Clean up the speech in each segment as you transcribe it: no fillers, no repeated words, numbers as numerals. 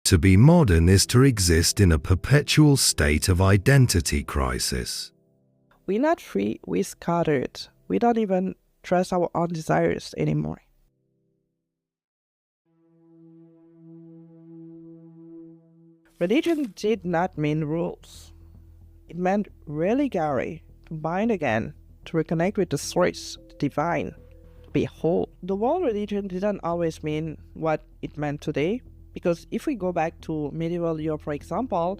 To be modern is to exist in a perpetual state of identity crisis. We're not free, we're scattered. We don't even trust our own desires anymore. Religion did not mean rules. It meant religarity, to bind again, to reconnect with the source, the divine, to be whole. The word religion didn't always mean what it meant today, because if we go back to medieval Europe, for example,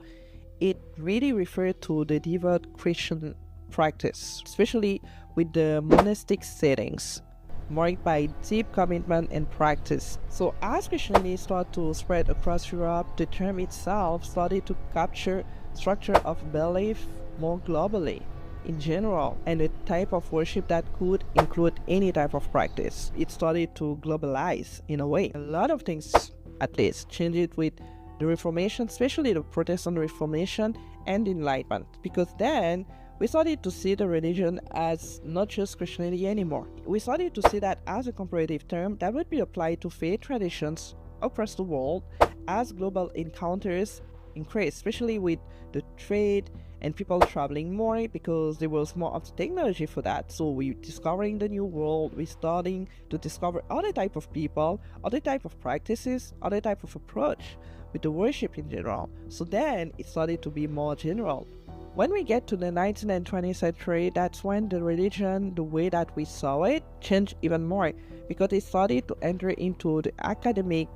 it really referred to the devout Christian practice, especially with the monastic settings, marked by deep commitment and practice. So as Christianity started to spread across Europe, the term itself started to capture structure of belief more globally in general, and a type of worship that could include any type of practice. It started to globalize in a way. A lot of things, at least, changed with the Reformation, especially the Protestant Reformation and Enlightenment, because then we started to see the religion as not just Christianity anymore. We started to see that as a comparative term that would be applied to faith traditions across the world as global encounters increased, especially with the trade and people traveling more, because there was more of the technology for that. So we're discovering the new world, we're starting to discover other type of people, other type of practices, other type of approach with the worship in general. So then it started to be more general. When we get to the 19th and 20th century, that's when the religion, the way that we saw it, changed even more, because it started to enter into the academic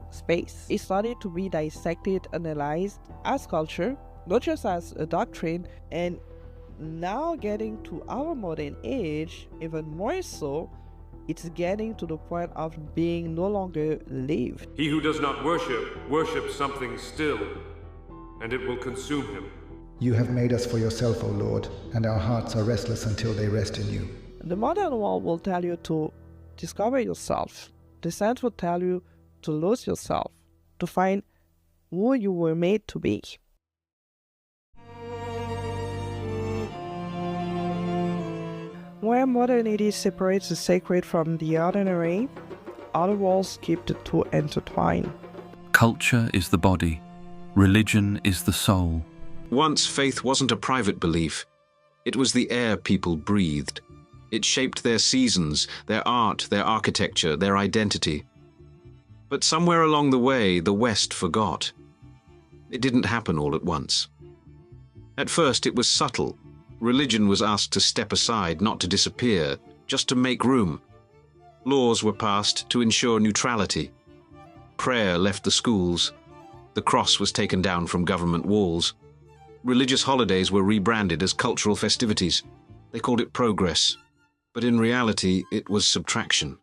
space. It started to be dissected, analyzed as culture, not just as a doctrine, and now getting to our modern age, even more so, it's getting to the point of being no longer lived. He who does not worship, worships something still, and it will consume him. You have made us for yourself, O Lord, and our hearts are restless until they rest in you. The modern world will tell you to discover yourself. The science will tell you to lose yourself, to find who you were made to be. Where modernity separates the sacred from the ordinary, other worlds keep the two intertwined. Culture is the body, religion is the soul. Once faith wasn't a private belief. It was the air people breathed. It shaped their seasons, their art, their architecture, their identity. But somewhere along the way, the West forgot. It didn't happen all at once. At first, it was subtle. Religion was asked to step aside, not to disappear, just to make room. Laws were passed to ensure neutrality. Prayer left the schools. The cross was taken down from government walls. Religious holidays were rebranded as cultural festivities. They called it progress, but in reality, it was subtraction.